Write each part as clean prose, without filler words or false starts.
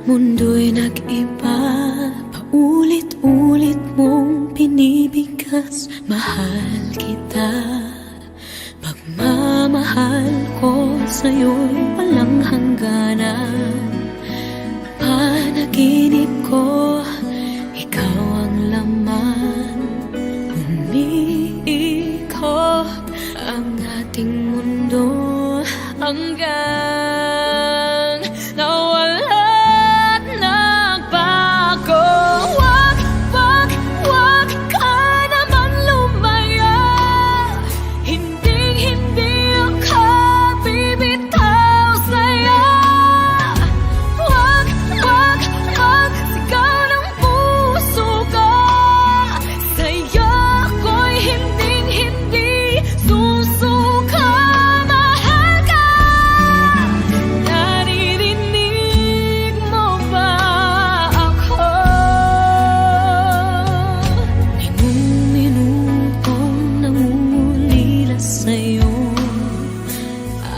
Mundo'y nag-iba, paulit-ulit mong pinibigkas. Mahal kita, pagmamahal ko sa'yo'y walang hangganan. Panaginip ko, ikaw ang laman. Umiikot ang ating mundo hanggang nawala't nagbago. Wag ka naman lumaya. Hindi ako bibitaw sa'yo. Wag sigaw ng puso ko. Sa'yo ako'y hindi susuka. Mahal ka. Naririnig mo ba ako? Minum-minutong nangungulila sa'yo.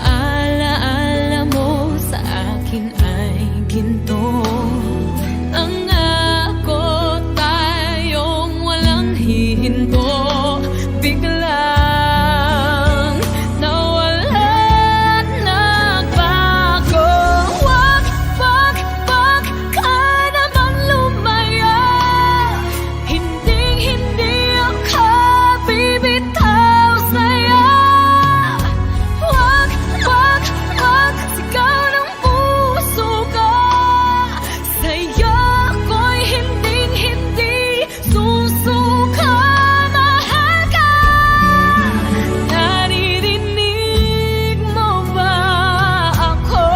Alaala mo sa akin ay ginto. Nangako tayong walang hihinto. Biglang nawala't nagbago. Wag ka naman lumaya. Hindi ako bibitaw sa'yo. Wag sigaw ng puso ko. Sa'yo ako'y hindi susuka. Mahal ka. Naririnig mo ba ako?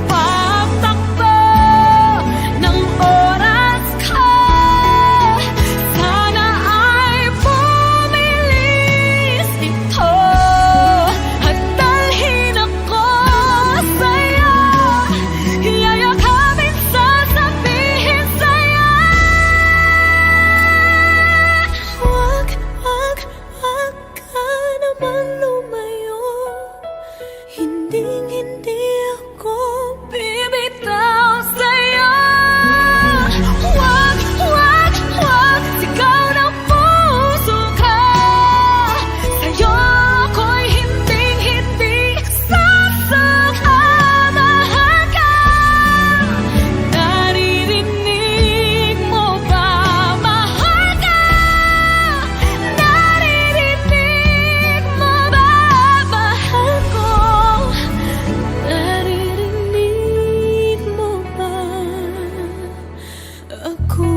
Pagtakbo ng oras ka, sana ay bumilis ito at dalhin ako sa'yo. Yayakapin, sasabihin sa'yo. Wag ka naman lumayo. Hindi ako bibitaw sa'yo. Wag sigaw ng puso ka. Sa'yo ako'y hindi sasuka. Mahal ka. Naririnig mo ba? Mahal ka. Naririnig mo ba? Mahal ko. Naririnig mo ba ako?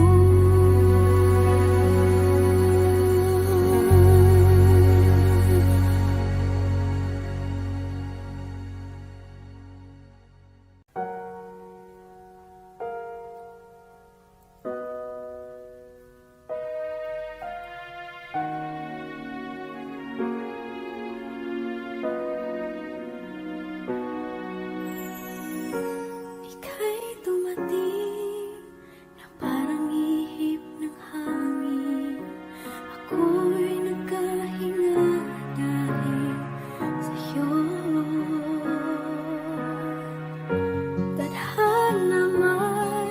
Ika'y dumating na parang ihip ng hangin. Ako'y nagkahinga dahil sa'yo. Tadhana man,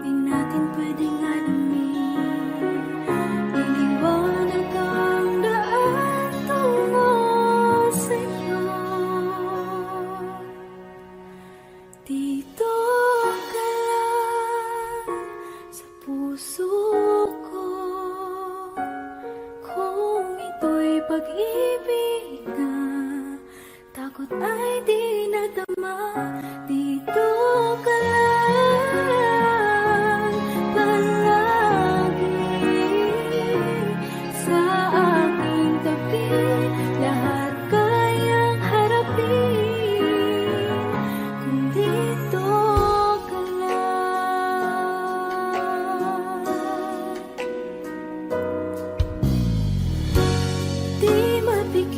di natin pwedeng alamin. Iniwanag ang daan tungo sa'yo. Dito ka lang sa puso ko. Kung ito'y pag-ibig na takot ay di nadama. Dito ka lang palagi sa aking tabi. Lahat kayang harapin kung dito ka lang. Di mapigil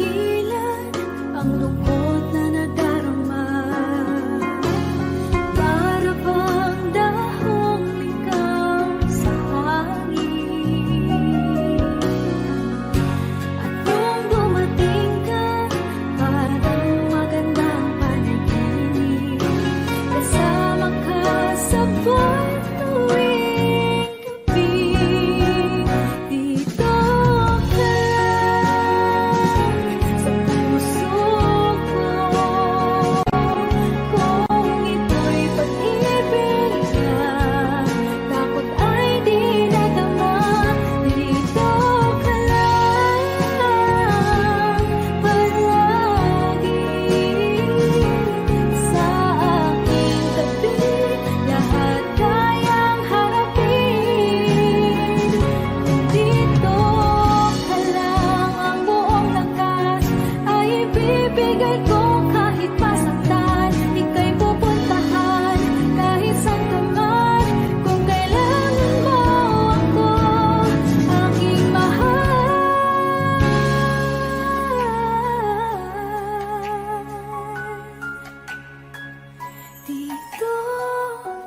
dito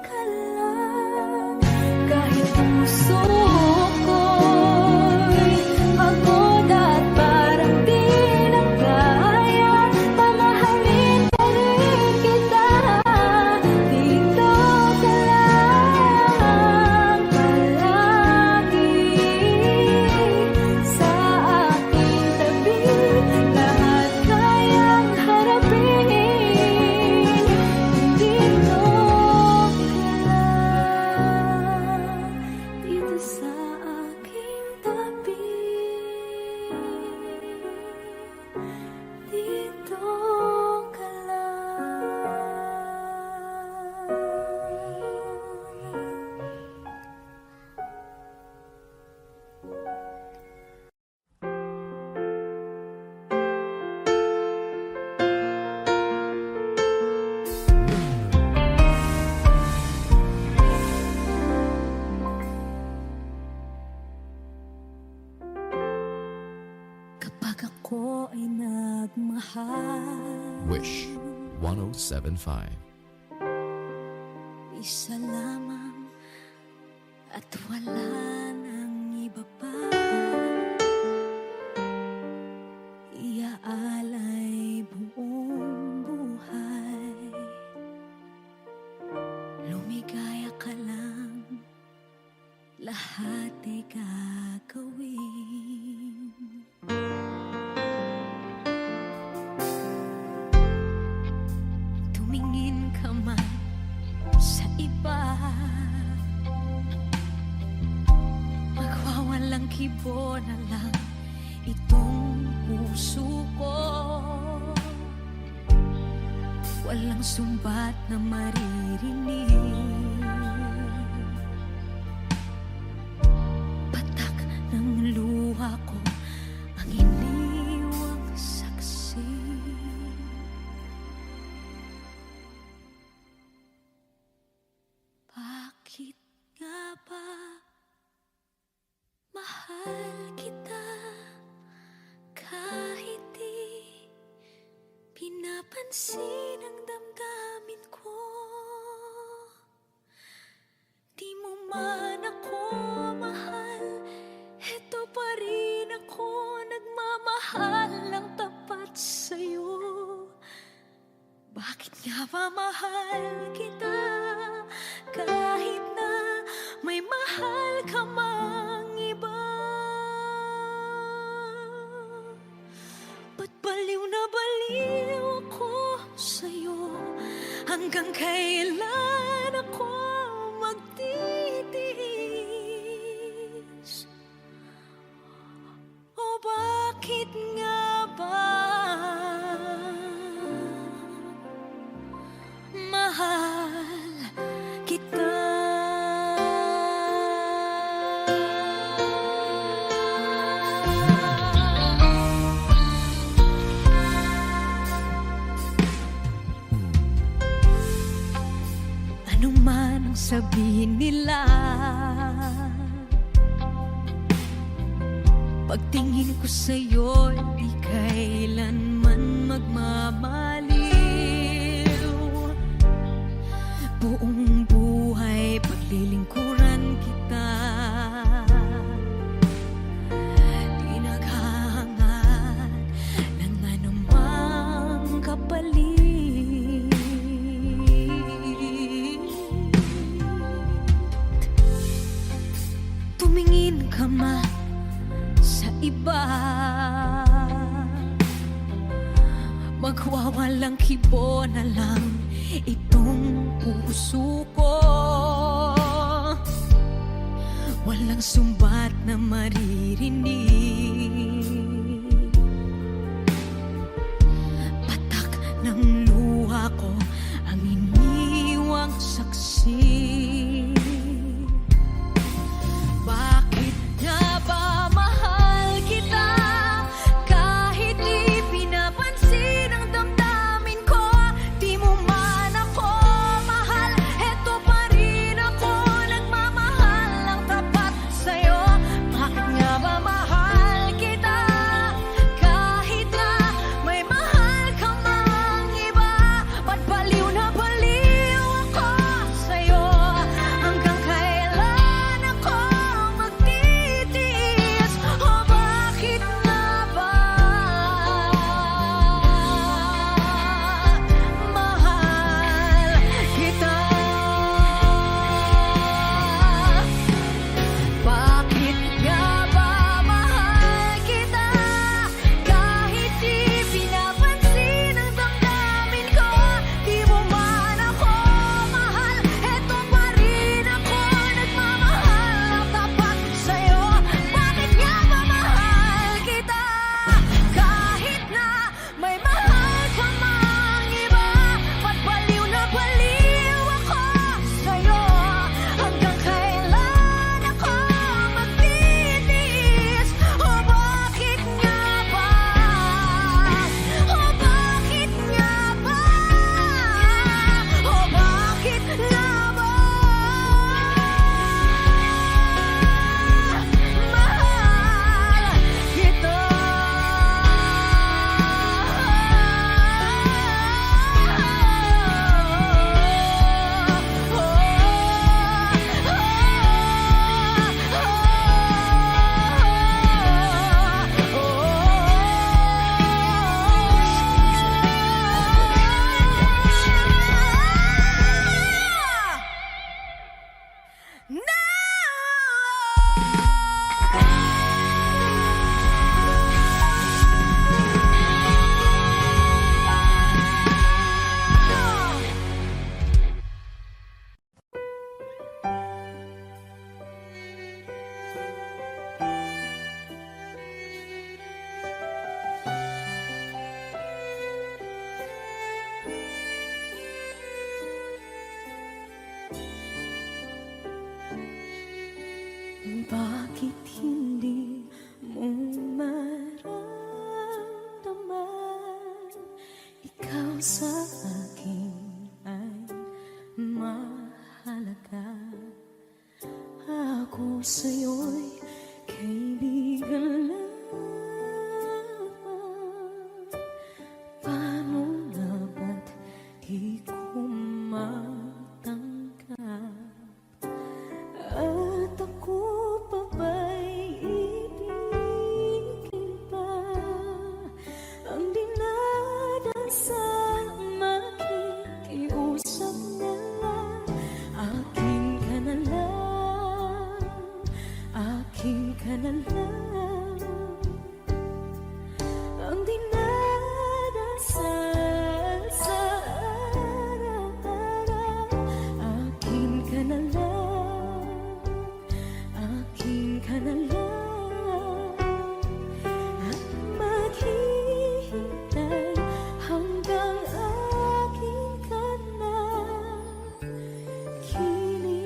ka lang. Kahit puso ko'y pagod at parang di na kaya, mamahalin pa rin kita. Dito ka lang palagi sa aking tabi. Lahat kayang harapin. Dito ka lang, dito sa aking tabi. Dito ka Kapag ako ay nagmahal, Wish 1075. isa lamang at wala nang iba pa. Iaalay buong buhay, lumigaya ka lang, lahat ay gagawin. Tumingin ka man sa iba, magwawalang kibo na lang itong puso ko. Walang sumbat na maririnig, patak ng luha ko ang iniwang saksi. Bakit nga ba mahal kita kahit di pinapansin ang damdamin ko? Di mo man ako mahal, eto pa rin ako nagmamahal ng tapat sa'yo. Bakit nga ba mahal kita kahit na may mahal ka mang iba? Ba't baliw na baliw ako sa'yo? Hanggang kailan ako magtitiis? O bakit nga ba mahal kita? Ano man ang sabihin nila, pagtingin ko sa'yo, di kailanman magmamaliw. Buong buhay paglilingkuran kita, di naghahangad ng anumang kapalit. Tumingin ka man sa iba, magwawalang kibo na lang itong puso ko. Walang sumbat na maririnig, patak ng luha ko ang iniwang saksi. Bakit nga ba mahal kita kahit di pinapansin ang damdamin ko? Di mo man ako mahal, eto pa rin ako nagmamahal ng tapat sa'yo. Bakit nga ba mahal kita Bakit hindi mo maramdaman? Ikaw sa akin ay mahalaga. Ako sa'yo'y kaibigan lamang. Paano nga ba't di ko matanggap? At ako pa ba'y ibigin pa? Ang dinadasal makikiusap na lang. Akin ka na lang, akin ka na lang. Ang dinadasal sa araw-araw. Akin ka na lang, akin ka na lang. At maghihintay hanggang akin ka na kilig.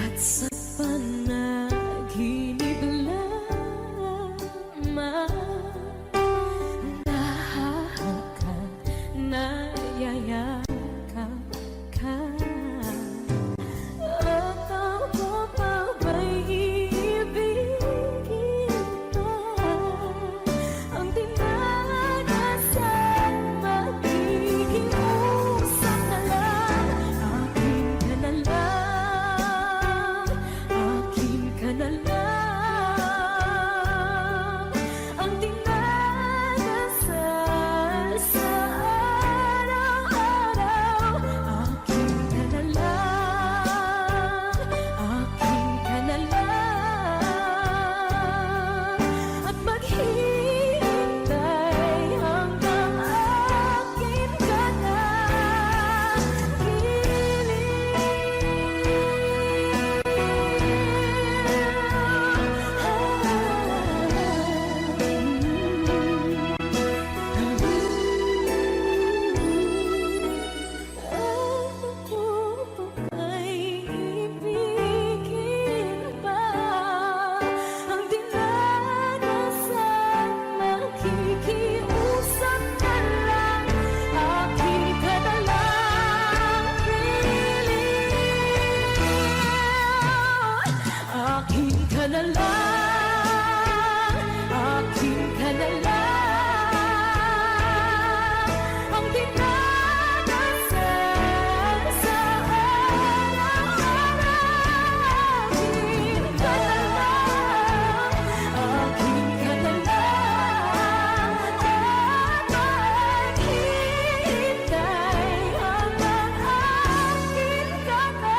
At sa panaginip lamang nahahagkan, nayayakap ka. At ako pa ba'y iibigin pa? Ang dinadasal magiging usap na lang. Akin ka na lang, akin ka na lang. Ang dinadasal sa araw-araw. Akin ka na lang, akin ka na lang. At maghihintay hanggang akin ka na Ako pa ba'y ibigin pa? Ang dinadasal makikiusap na lang. Akin ka na lang, kilig. Akin ka na lang, akin ka na lang. Ang dinadasal sa araw-araw. Akin ka na lang, akin ka na lang. At maghihintay hanggang akin ka na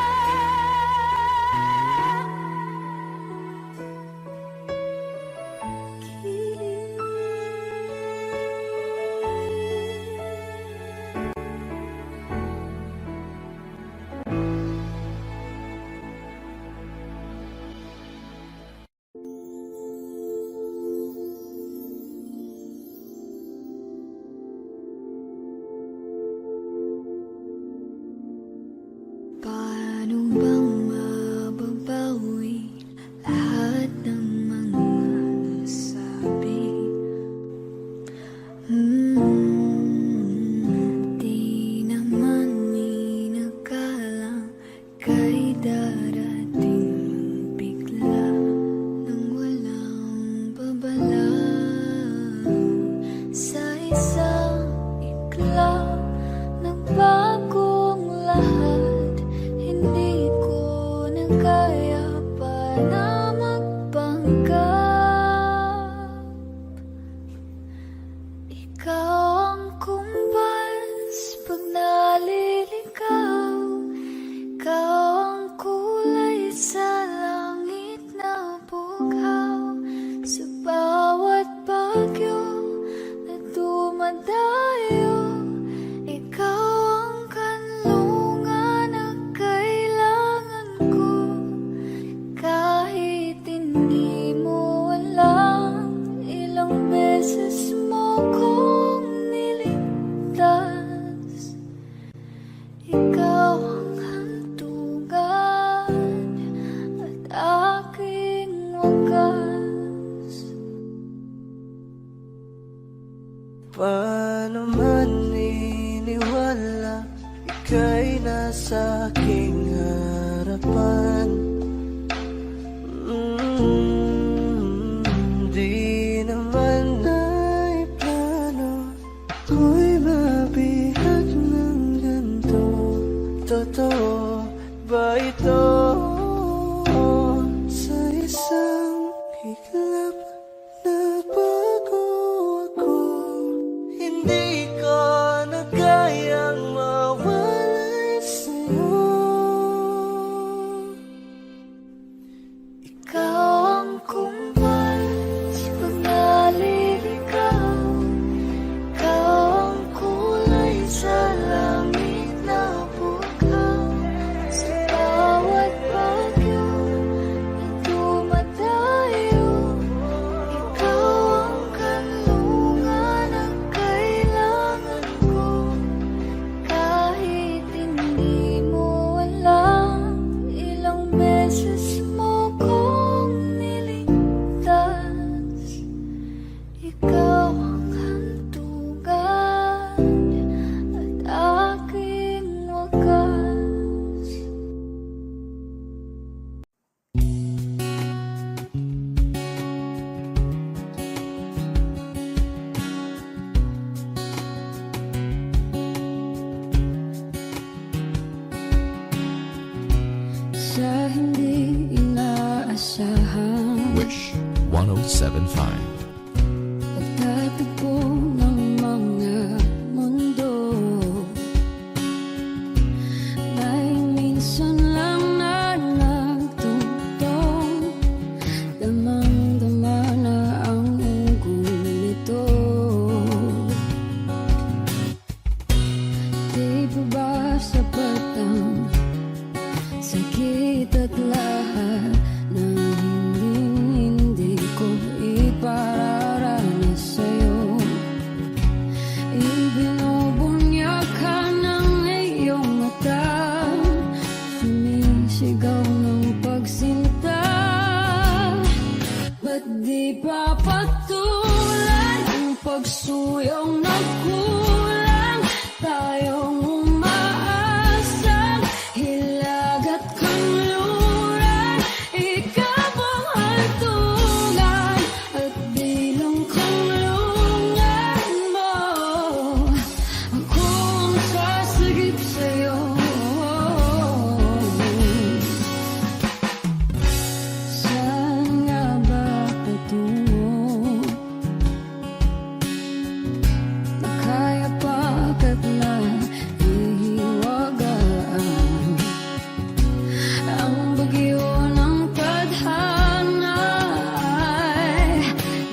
Paano bang mababawi lahat ng mga nasabi? Di naman inakalang kay darating bigla nang walang babala. Sa isang iglap nagbagong lahat. Hindi ko na kaya pa na magpanggap. Ikaw ang kumbas pag naliligaw. Ikaw ang kulay sa langit na bughaw. Sa bawat bagyo na dumadayo, ikaw ang kanlungan na kailangan ko. Kahit Di naman ay plano ko'y mabihag ng ganito. Totoo ba ito? Sa isang iglap nabago ako. Hindi ko na kayang mawalay sa'yo. Ikaw ang kumpal sa pagnaliligaw. Ikaw ang kulay sa langit na bukaw. Sa bawat bagyo na dumadayo, ikaw ang kanlungan ang kailangan ko. Kahit hindi mo alam, ilang beses mo kong niligtas. Ikaw ang hantungan at aking wakas. Sa hindi inaasahan, Wish 1075. pagtatagpo ng mga mundo, may minsan lang na nagtutong. Damang-dama na ang unggoy nito. Di ba ba sapat ang sakit at lahat na hindi ko ipararanas sa'yo? Ibinubunyak ka ng iyong mata, sumisigaw ng pagsinta. Ba't di pa patulan ang pagsuyong nagkulang? Tayong umaasang hilag at kanluran. Ikaw ang hantungan at bilang kanlungan mo. Ako ang sasagip sa'yo. Saan nga ba patungo? Kaya pagkat na ihiwagaan ang bagyo ng tadhana ay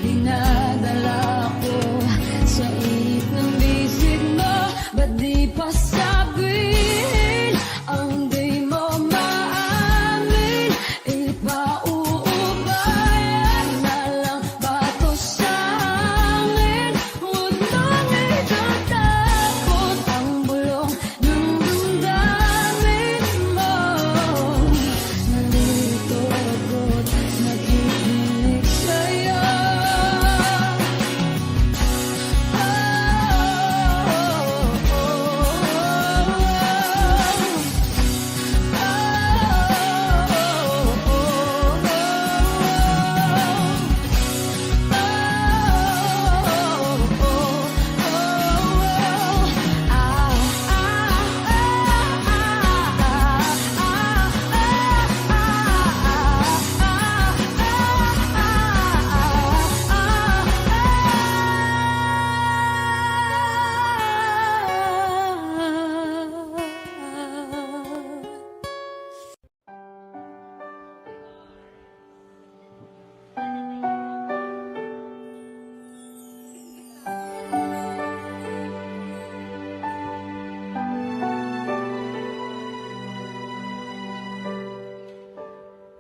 dinadala ko sa init ng bisig mo. Ba't di pa sabihin ang di mo maamin? Ipauubayan na lang ba to sa amin? Huwag nang itatakot ang bulong ng damdamin mo. Nalilito ako't nakikinig sa'yo.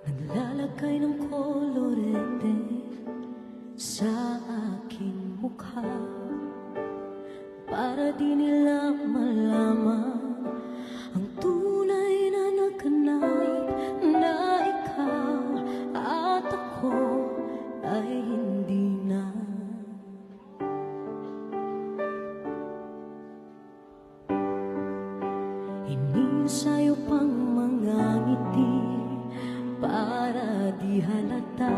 Naglalagay ng kolorete sa aking mukha para di nila malaman ang tunay na nagnanais na ikaw at ako ay hindi na. Inisayo pang mga ngiti para di halata.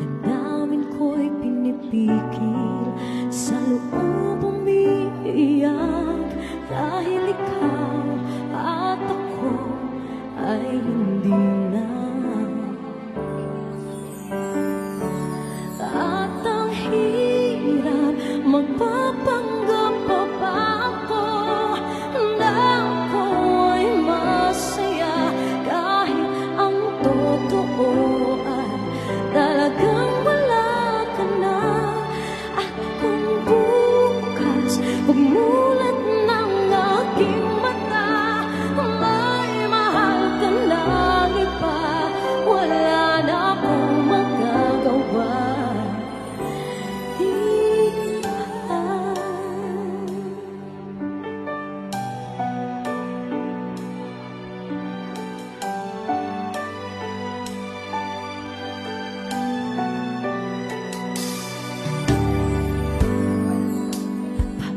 Damdamin ko'y pinipigil, sa loob umiiyak, dahil ikaw at ako ay hindi na. At ang hirap, magpapanggap pa ba ako na ako ay masaya, kahit ang totoo ay talagang wala ka na. At kung bukas pagmulat ng aking mata, may mahal ka na iba, wala na akong magagawa.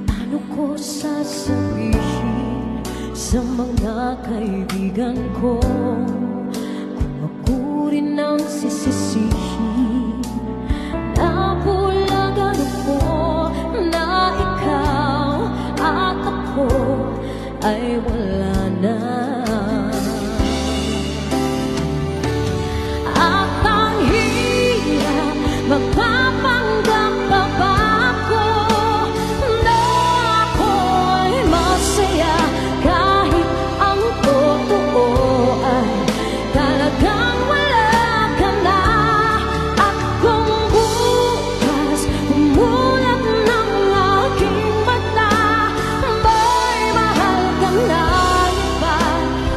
Paano ko sasabihin sa mga kaibigan ko kung ako rin ang sisisihin? Nabulagan ako na ikaw at ako ay wala na. At ang hirap, magpapanggap pa ba ako na ako'y masaya, kahit ang totoo ay talagang wala ka na. At kung bukas umulat ng aking mata, may mahal ka na iba,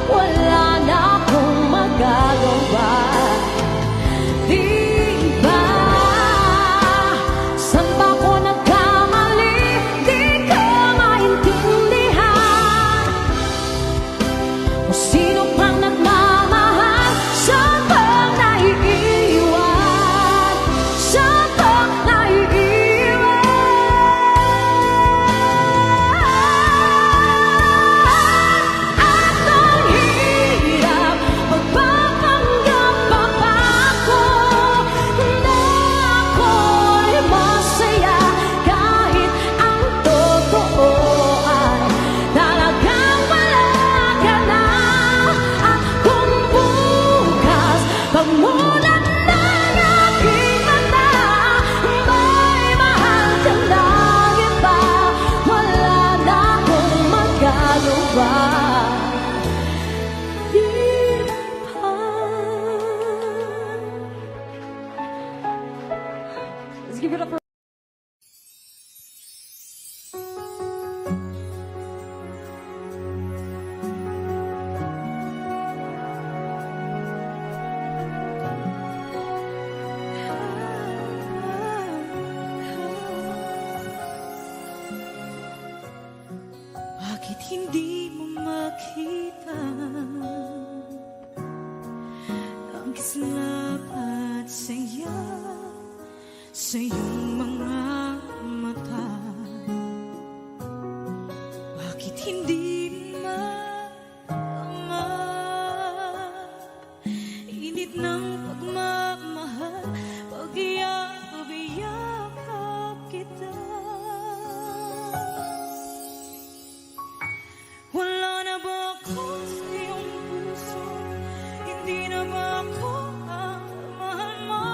wala na akong magagawa. Di ba? Saan ba ako nagkamali? Di ka maintindihan. O sino pang nagmamahal? Saan bang naiiwan? Saan bang naiiwan? At ang hirap, magpapanggap pa ba ako na ako'y masaya, kahit ang totoo ay talagang wala ka na. At kung bukas pagmulat ng aking mata, may mahal ka na iba, wala na akong magagawa. Di ba? Let's give it up for bakit hindi mo makita ang kislap at saya sa iyong mga mata? Bakit hindi init ng pagmamahal, pag-iyakap kita? Wala na ba ako sa iyong puso? Hindi na ba ako ang mahal mo?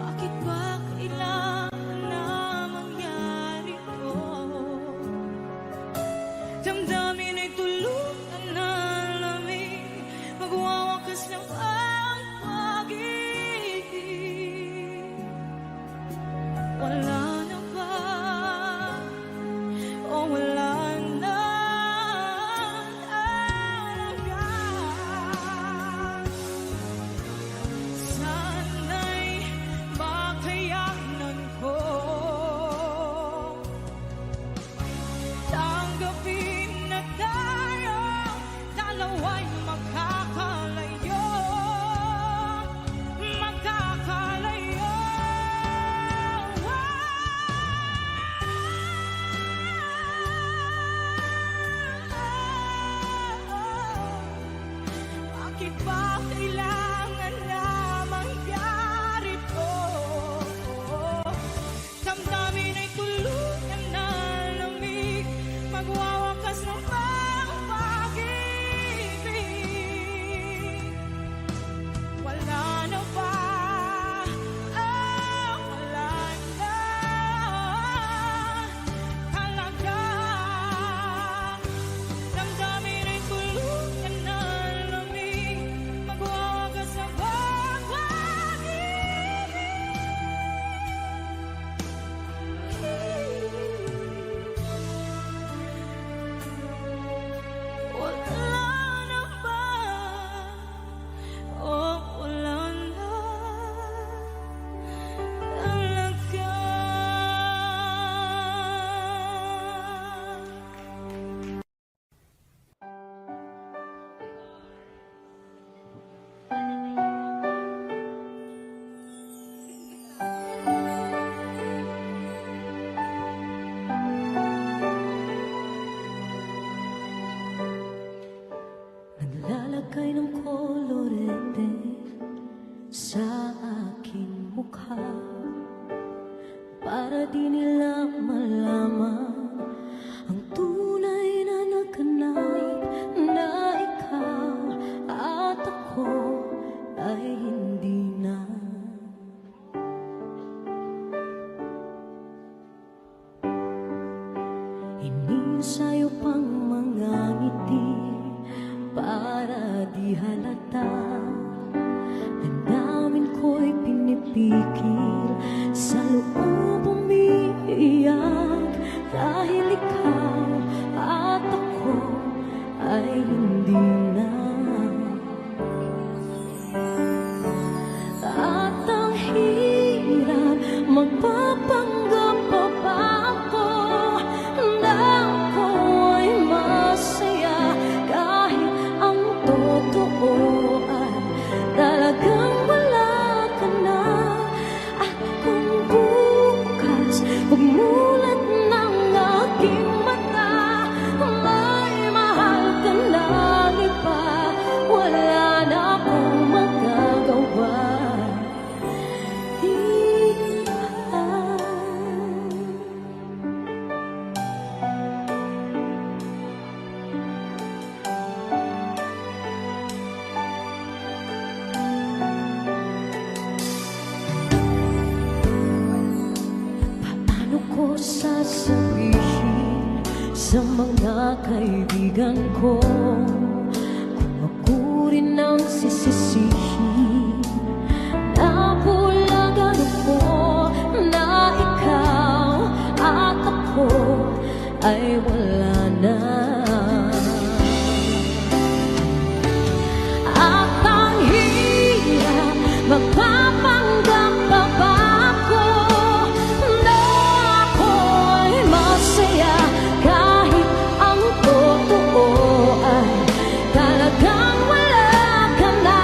Bakit ba kailangan na mangyari to? Damdamin ay tuluyan na lamig, magwawakas ng ang pag-ibig. Wala na ba? O wala na talaga? Sana'y makayanan ko tanggapin na tayo dalawa'y magkakalayo, magkakalayo. kolorete sa aking mukha, para di nila malaman ang tunay na nagkanayip na ikaw at ako ay hindi na. Inisayo pang mga ngiti para di halata. Damdamin ko'y pinipikil, sa loob umiiyak, dahil ikaw at ako ay hindi na. At ang hirap, magpapanggap pa ba ako na ako ay masaya, kahit ang totoo ay talagang wala ka na. At kung bukas pagmulat ng aking mata, may mahal ka na iba, wala na akong magagawa. Paano ko sasabihin sa mga kaibigan ko kung ako rin ang sisisihin? Napulagan ako na ikaw at ako ay wala na. At ang hirap, magpapanggap pa ba ako na ako'y masaya, kahit ang totoo ay talagang wala ka na.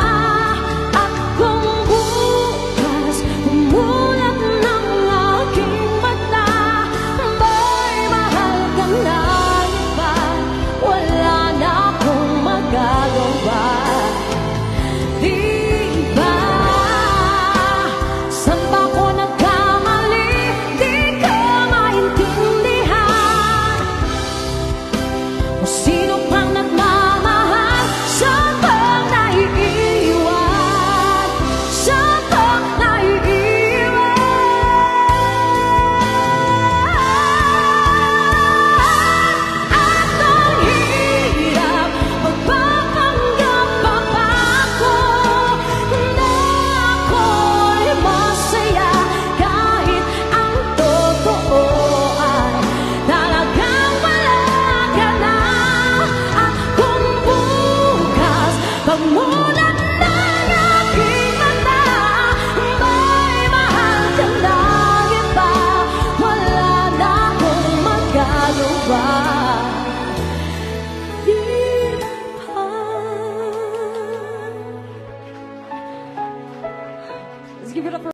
At kung bukas umulat ng aking mata, may mahal ka na iba, wala na akong magagawa. Di ba? Saan ba ako nagkamali? Di ka maintindihan. O sino pang nagmamahal? Saan bang naiiwan? Saan bang naiiwan? At ang hirap, magpapanggap pa ba ako na ako'y masaya, kahit ang totoo ay talagang wala ka na. At kung bukas pagmulat ng aking mata, may mahal ka na iba, wala na akong magagawa. Di ba? Let's give it up for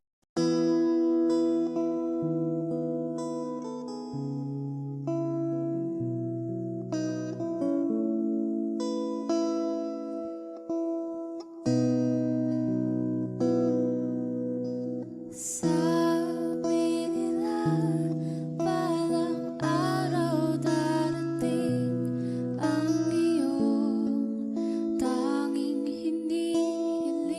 sabi nila, balang araw darating ang iyong tanging hinihiling.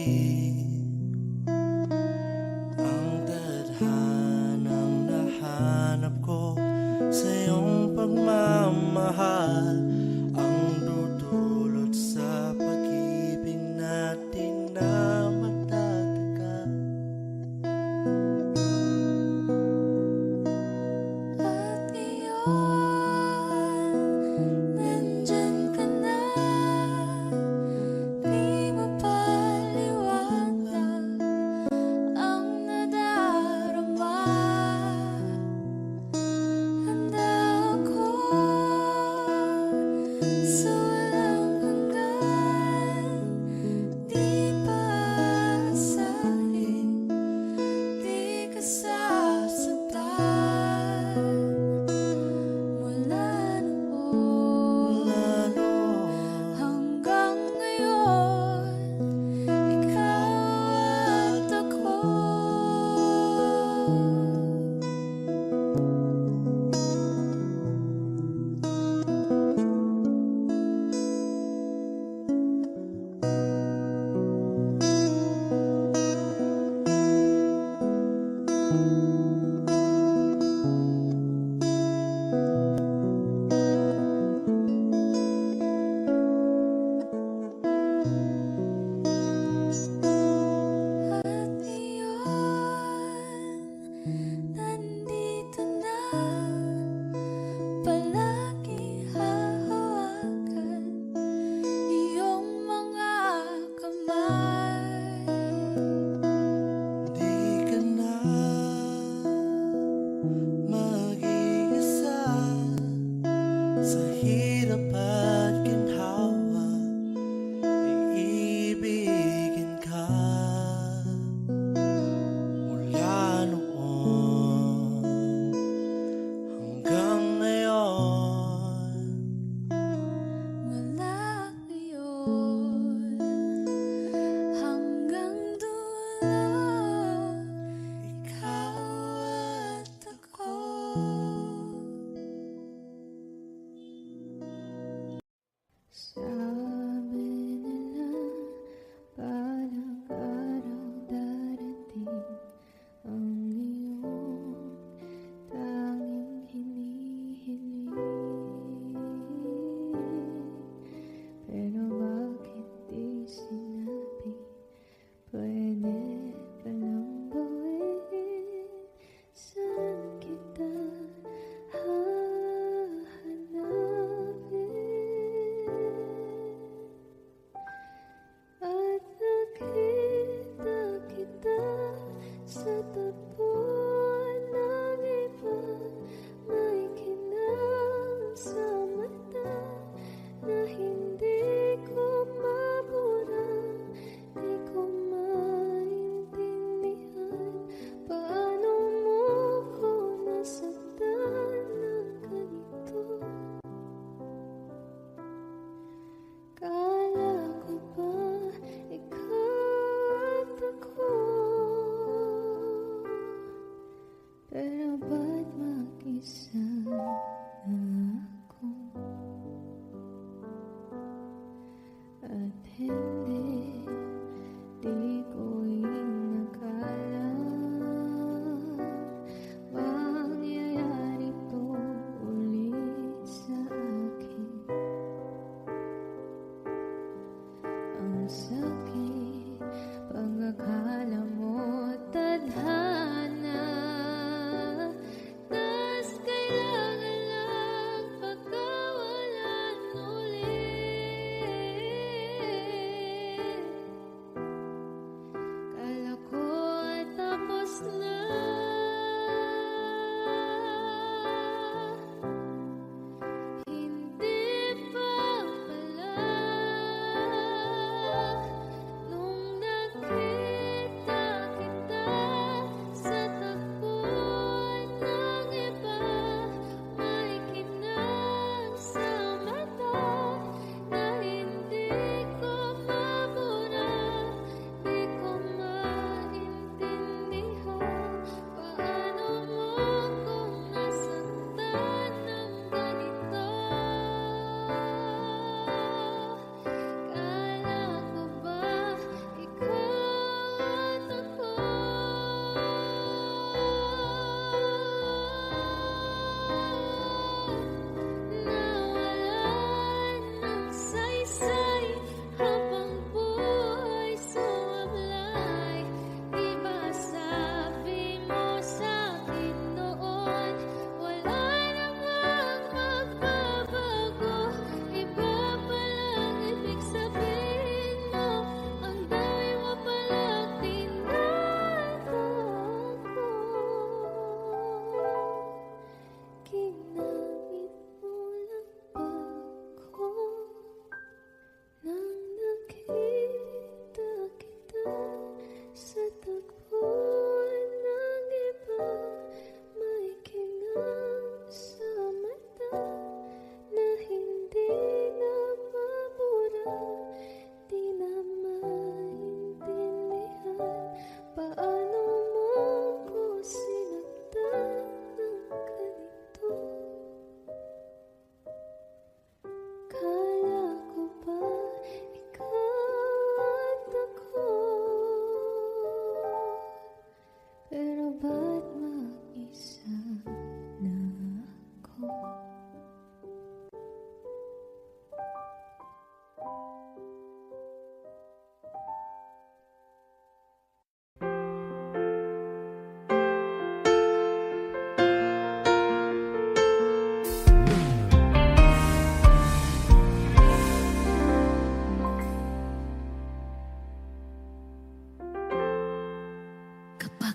Ang tadhanang nahanap ko sa iyong pagmamahal, ang dudulot sa pag-ibig natin na matatagal. At ngayon, nandyan ka na, di mapaliwanag.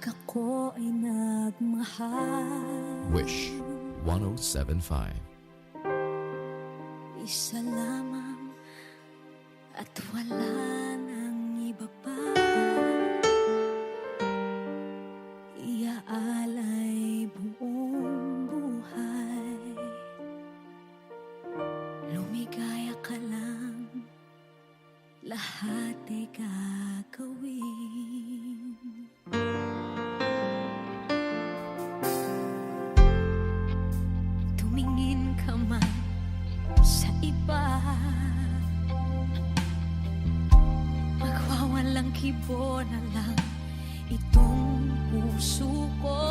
Pag ako ay nagmahal, Wish 1075. isa lamang at wala nang iba pa. Iaalay buong buhay, lumigaya ka lang, lahat ay gagawin. Tumingin ka man sa iba, magwawalang kibo na lang itong puso ko.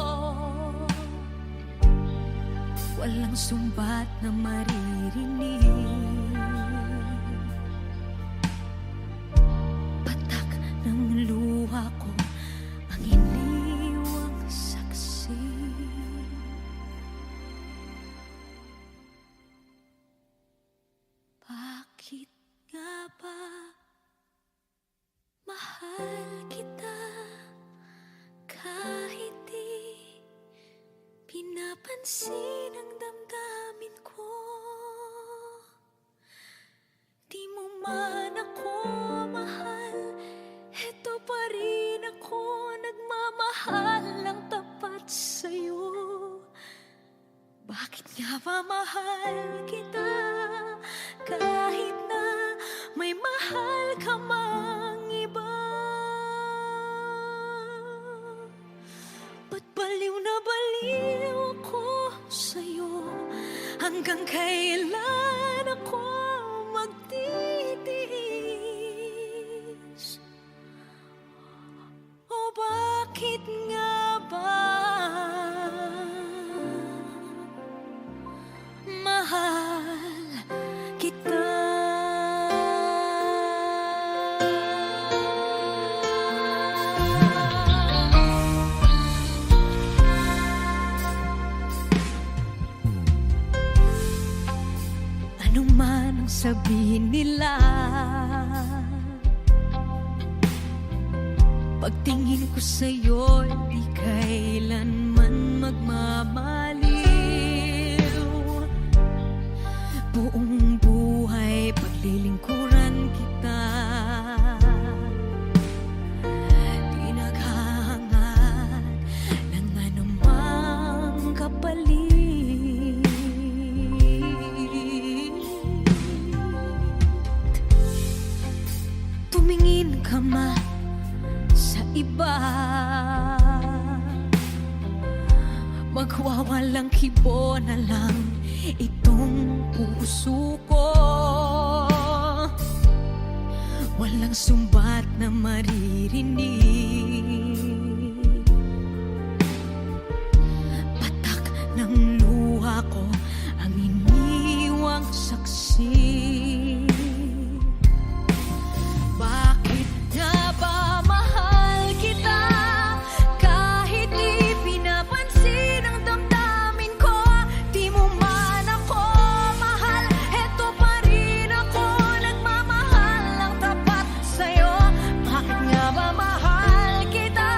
Walang sumbat na maririnig, patak ng luha ko ang iniwang saksi. Bakit nga ba mahal kita kahit di pinapansin ang damdamin ko? Di mo man ako mahal, eto pa rin ako nagmamahal ng tapat sa'yo. Bakit nga ba mahal kita kahit na may mahal ka mang iba? Ba't baliw na baliw ako sa'yo? Hanggang kailan ako magtitiis? O bakit nga ba mahal kita? Ano man ang sabihin nila, pagtingin ko sa'yo, di kailanman magmamaliw. Buong buhay paglilingkuran kita, di naghahangad ng anumang kapalit. Tumingin ka man sa iba, magwawalang kibo na lang itong puso ko. Walang sumbat na maririnig, patak ng luha ko ang iniwang saksi. Bakit nga ba mahal kita kahit di pinapansin ang damdamin ko? Di mo man ako mahal, eto pa rin ako nagmamahal ng tapat sa'yo. Bakit nga ba mahal kita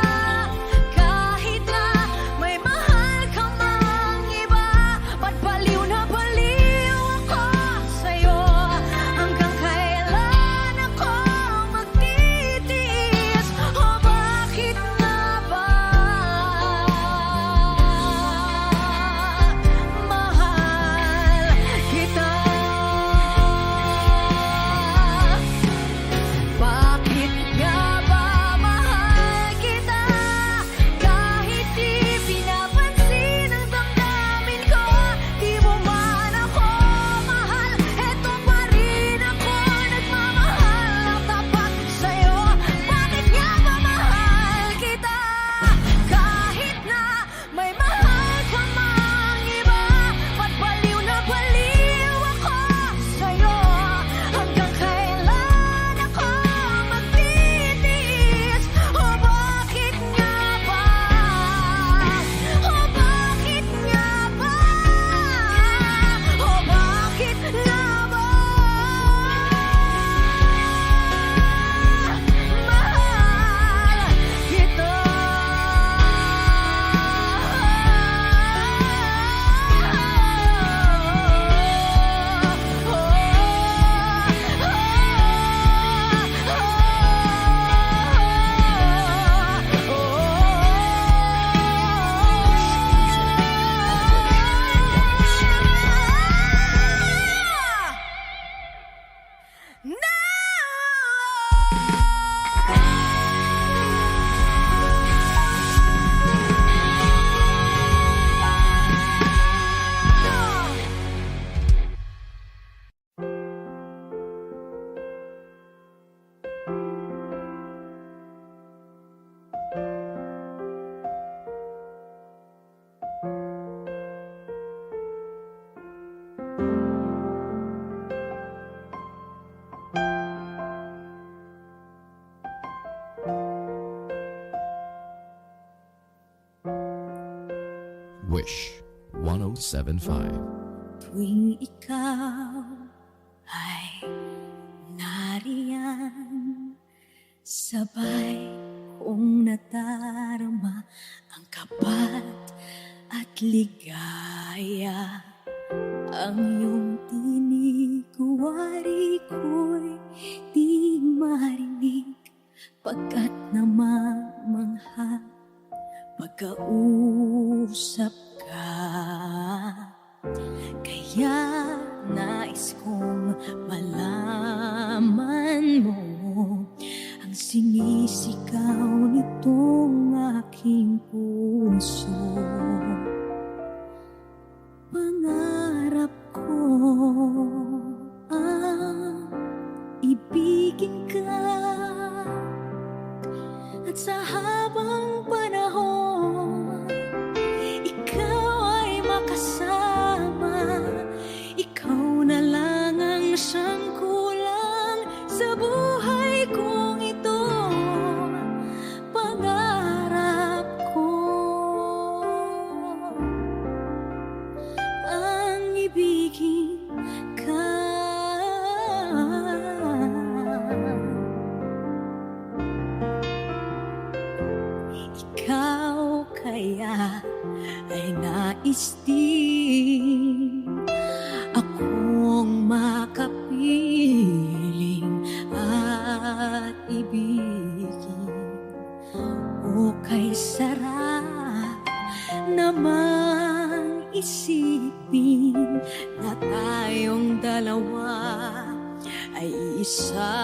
Wish 1075. Tuwing ikaw ay nariyan, sabay kong nadarama ang kapat at ligaya. Ang iyong tinig, wari ko'y di marinig, pagkat namamangha pagkausap ka. Kaya nais kong malaman mo ang sinisigaw nitong aking puso. Pangarap ko ang ibigin ka, at sa habang panahon ikaw ay makasama. Ikaw na lang ang siyang kulang sa buhay kong ito. Pangarap ko ang ibigin ka. Ikaw kaya ay nais din akong makapiling at ibigin. O kay sarap naman isipin na tayong dalawa ay isa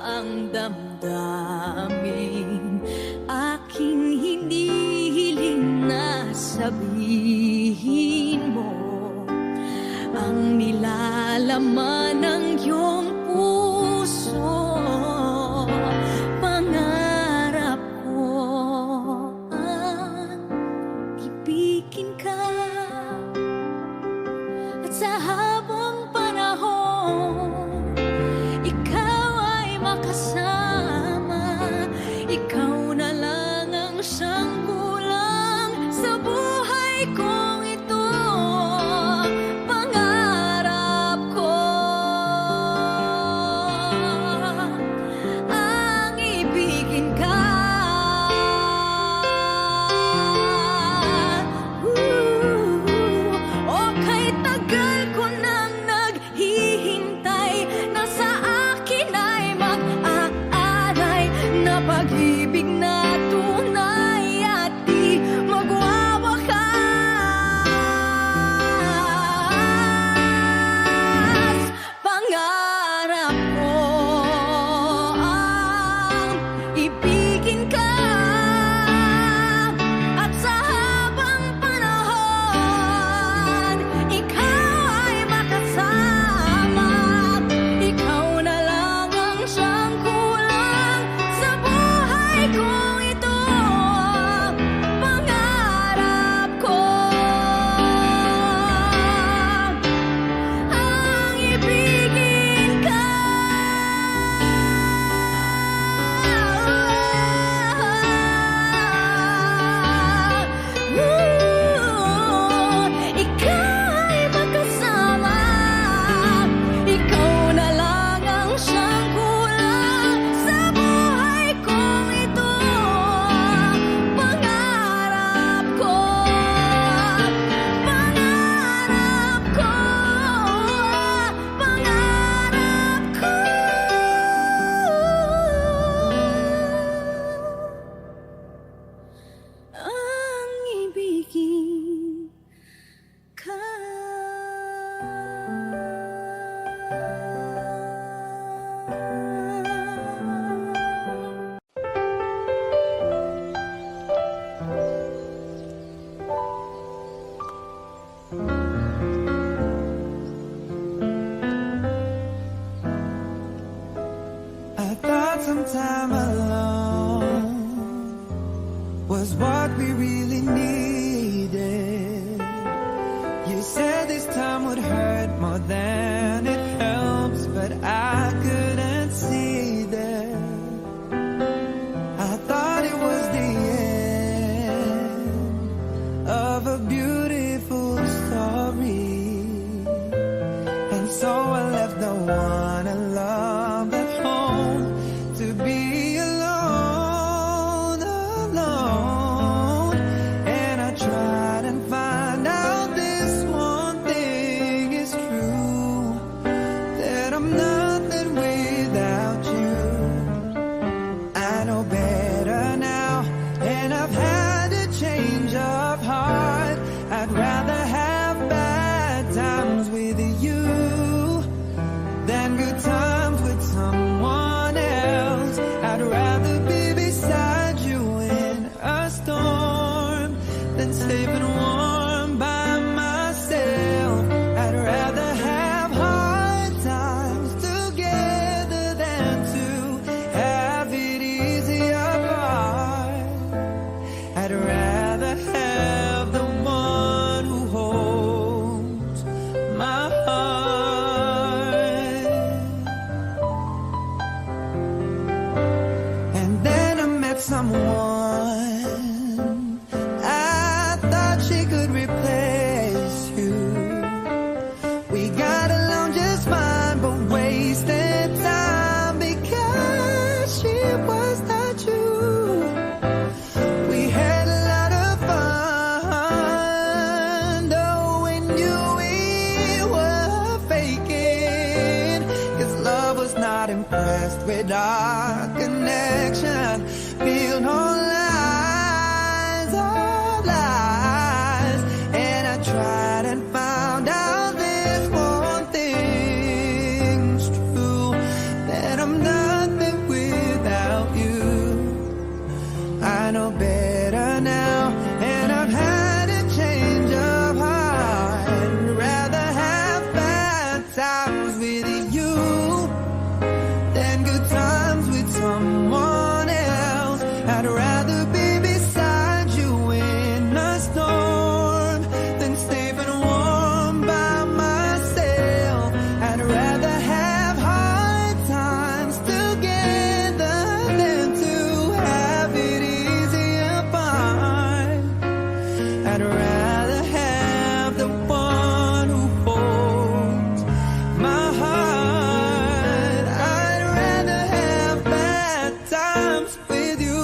ang damdamin. Aking hinihiling na sabihin mo ang nilalaman ng iyong puso. Pangarap ko ang ibigin ka, at sa habang panahon ikaw ay makasama. Ikaw na lang ang siyang kulang sa buhay kong ito. Pangarap ko ang ibigin ka. O kay tagal ko nang naghihintay na sa akin ay mag-aalay na pag-ibig na tunay at di magwawakas. Pangarap ko ang ibigin ka, at sa habang panahon ikaw ay makasama. Ikaw na lang ang siyang kulang sa buhay kong ito. Pangarap ko ang ibigin ka. Ikaw ay magkasama. Ikaw na lang ang siyang kulang sa buhay kong ito. Pangarap ko, pangarap ko, pangarap ko ang ibigin ka. I thought some time alone was what we really needed. You said this time would hurt more than it helps, but I couldn't see that. I thought it was the end of a beautiful safe and warm by myself. I'd rather have hard times together than to have it easy apart. I'd rather have the one who holds my heart. And then I met someone I thought she could replace you. We got along just fine, but wasted time because she was not you. We had a lot of fun, though we knew we were faking. 'Cause love was not impressed with our connection. Built on lies of lies, and I tried and found out this one thing's true, that I'm nothing without you. I know better now, and I've had a change of heart. I'd rather have bad times with you than good times with someone else. I'd rather be beside you in a storm than safe and warm by myself. I'd rather have hard times together than to have it easy apart. I'd rather have the one who holds my heart. I'd rather have bad times with you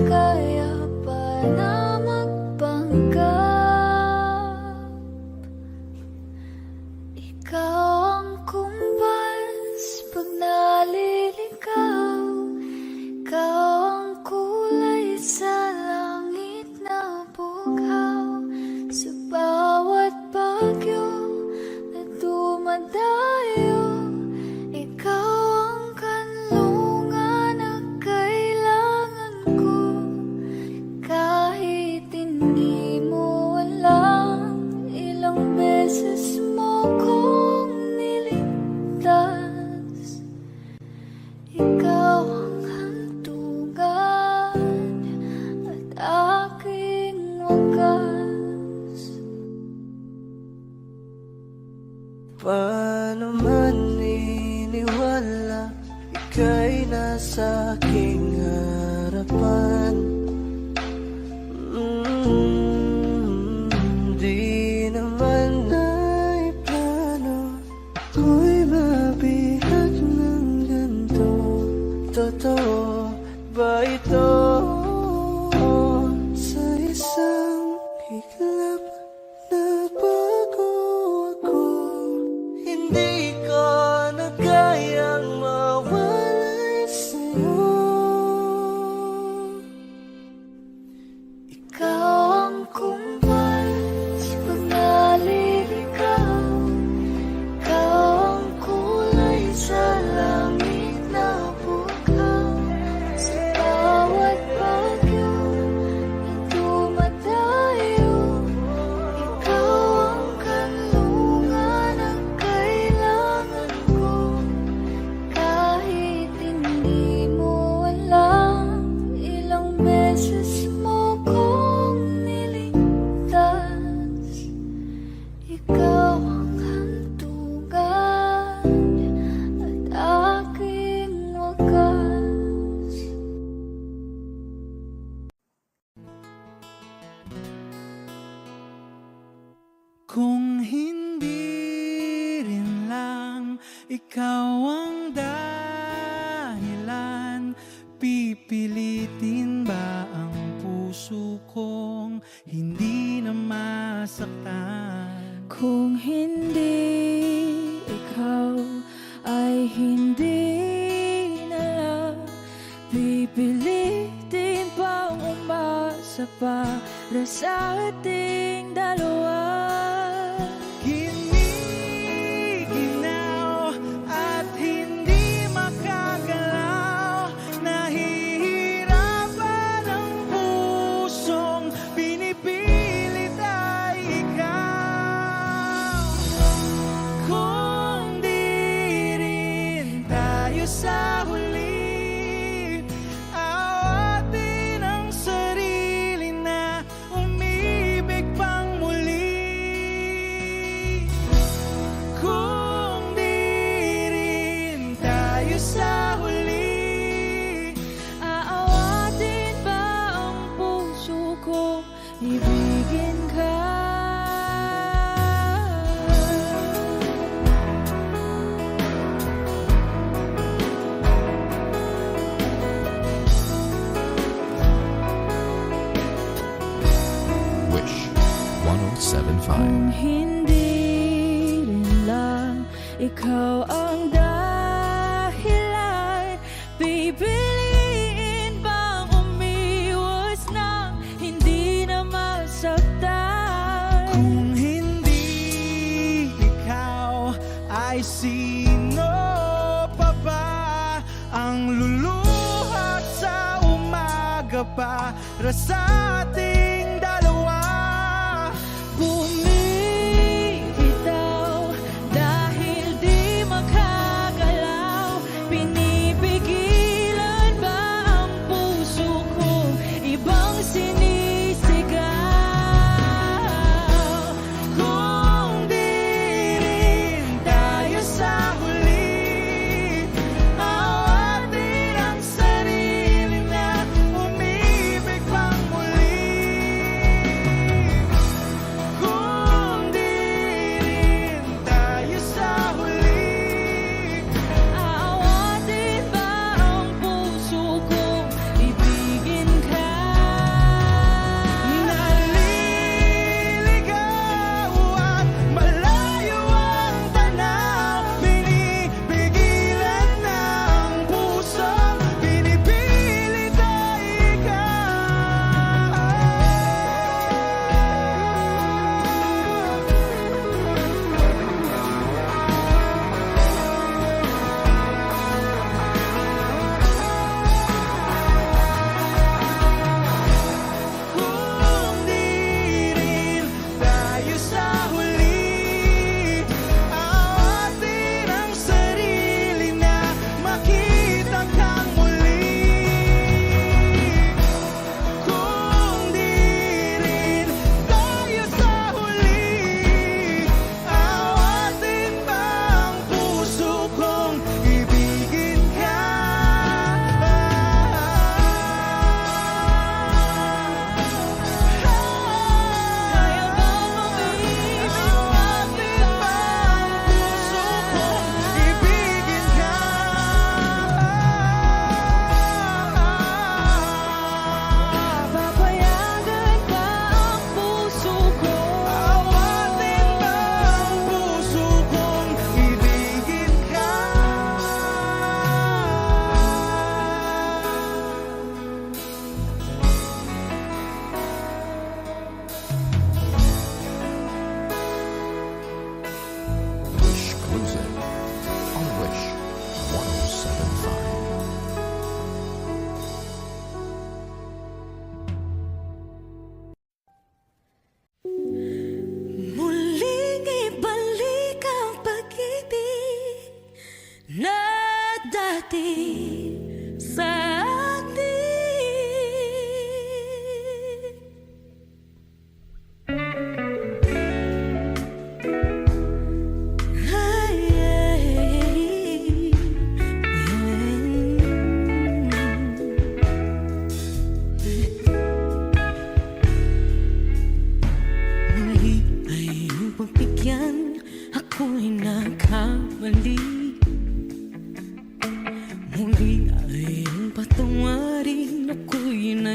kaya pa na magpanggap. Ikaw ang kumpas pag naliligaw. Ikaw ang kulay sa langit na bughaw. Sa bawat bagyo na dumadayo, ikaw ang kanlungan na kailangan ko. Kahit hindi mo alam, ilang beses mo kong niligtas. Ikaw ang hantungan at aking wakas. Paano man iniwala, ika'y nasa aking harapan. Di naman ay plano ko'y mabihag ng ganito. Totoo ba ito? Sa isang iglap nagbago ako. Hindi ko na kayang mawalay sa'yo. Ikaw ang kumpas pag naliligaw. Ikaw ang kulay sa langit na bughaw. Sa bawat bagyo na dumadayo, ikaw ang kanlungan na kailangan ko. Kahit hindi mo alam, ilang beses mo kong niligtas. Ikaw ang hantungan at aking wakas. Kung hindi rin lang ikaw ang dahilan, pipilitin ba ang puso kong hindi na masaktan? Kung hindi ikaw ay hindi na lang, pipilitin pang umasa para sa ating dalawa. Giniginaw at hindi makagalaw, nahihirapan ang pusong pinipilit ay ikaw. Kung di rin tayo sa huli, awatin ang sarili na umibig pang muli. Kung di rin tayo sa huli, Aawatin ba ang puso ko, ibigin ka? Wish 1075. Kung hindi rin lang ikaw ang dahilan, pipiliin bang umiwas na hindi na masaktan? kung hindi ikaw, ay sino pa ba ang luluhat sa umaga para sa ating dalawa? Bumibitaw dahil di makagalaw, pinipigilan ba ang puso ko, ibang sinisigaw? Kung di rin tayo sa huli, awatin ang sarili na umibig pang muli.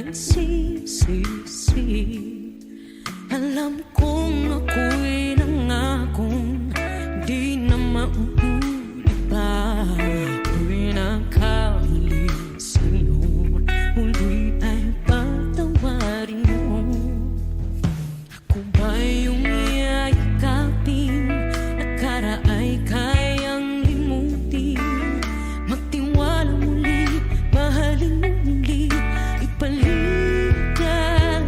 nagsisisi. Alam kong ako'y nangakong di na mauulit pa. Ako'y nakamali sa'yo, muli ay patawarin mo. Ako ba yung yayakapin, nakaraay kayang limutin? Magtiwala muli, mahalin mo muli, ibalik ka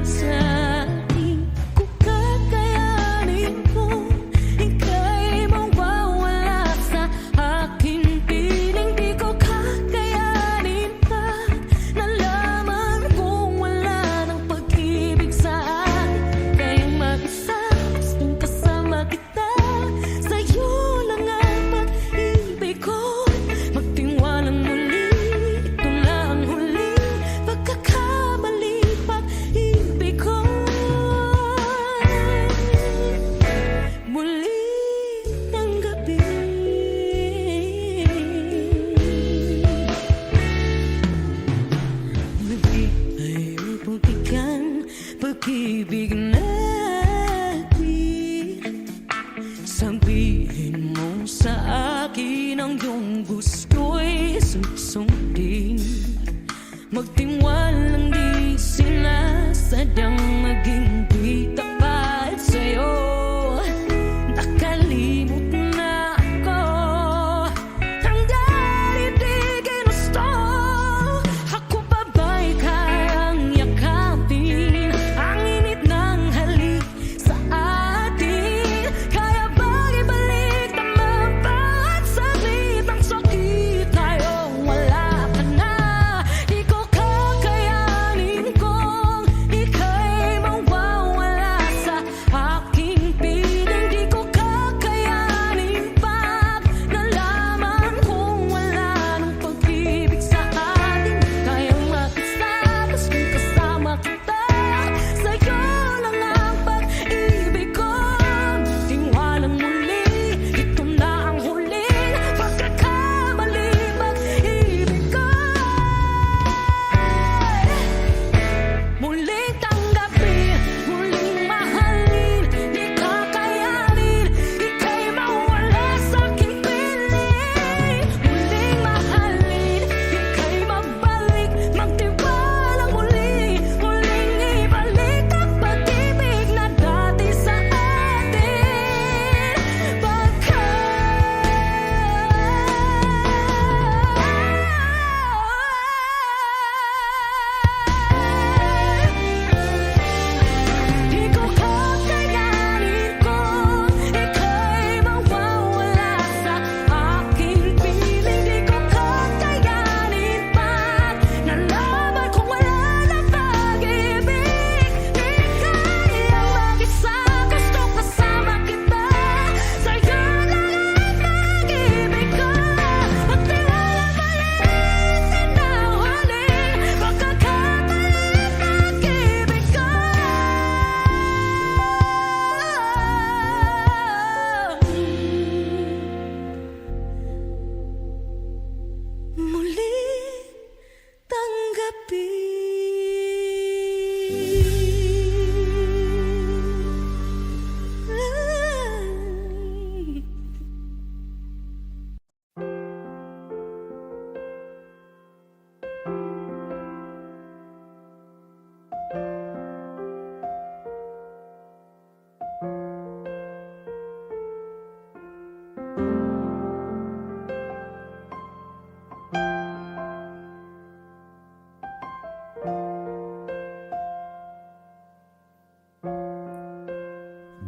sa akin. Kung kakayanin ko, ika'y mawawala sa akin. Piling di ko kakayanin pa, nalaman kong wala ng pag-ibig sa akin. Kayang mag-isa, gustong kasama kita, sa'yo lang ang pag-ibig ko. Magtiwalang muli, ito na ang huling pagkakamali, pag-ibig ko. Muli ng gabi, muli ay butikan pag-ibig natin. Sabihin mo sa akin ang iyong gusto'y susundin. Magtiwalang di sinasadyang maging di tapat sa'yo. Nakalimot na ako, hanggang di ginusto. Ako pa ba'y kayang yakapin ang init ng halik sa atin? Kaya bang ibalik naman bawat saglit ang sakit? Tayong wala ka na, di ko kakayanin kung ika'y mawawala sa aking piling. Di ko kakayanin pag nalaman kong wala ng pag-ibig sa atin. Kayang mag-isa, gustong kasama kita, sa'yo lang ang pag-ibig ko. Tiwalang muli, ito na ang huling pagkakamali, pag-ibig ko. Muling tanggapin, muling mahalin, di kakayanin, ika'y mawala sa aking piling. Muling mahalin, ika'y mabalik, magtiwalang muli, muling ibalik ang pag-ibig na dati sa atin. Di ko kakayanin kung ika'y mawawala sa aking piling. Di ko kakayanin pag nalaman kong wala na pag-ibig. Di kayang mag-isa, gustong kasama kita, sa'yo lang ang pag-ibig ko. Magtiwala maliit na huling pagkakamali, pag-ibig ko. Muli tanggapin.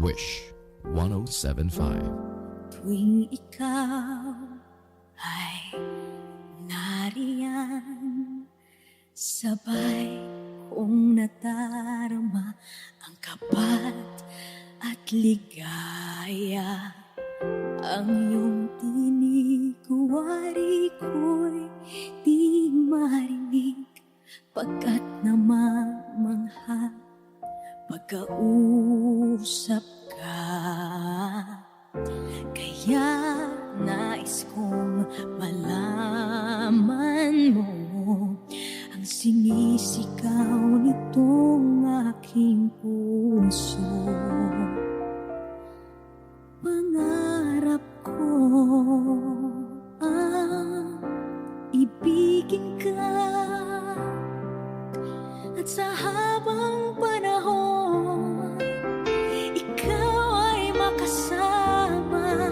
Wish 1075. Tuwing ikaw ay nariyan, sabay kong nadarama ang kapat at ligaya. Ang iyong tinig, wari ko'y di marinig, pagkat namamangha pagkausap ka. Kaya nais kong malaman mo ang sinisigaw sigaw nitong aking puso. Pangarap ko ang ibigin ka, at sa habang panahon ikaw ay makasama.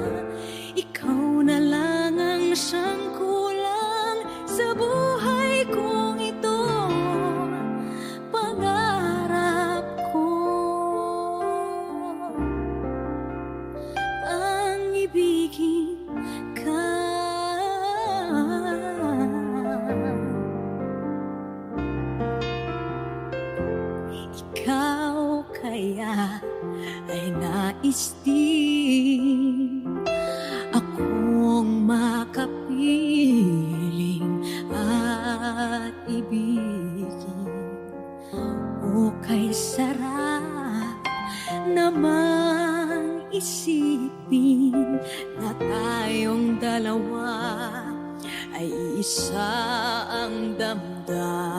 Ikaw na lang ang siyang kulang sa buhay kong ito. Pangarap ko ang ibigin ka. Ikaw kaya ay nais din akong makapiling at ibigin. O kay sarap naman isipin na tayong dalawa ay isa ang damdamin.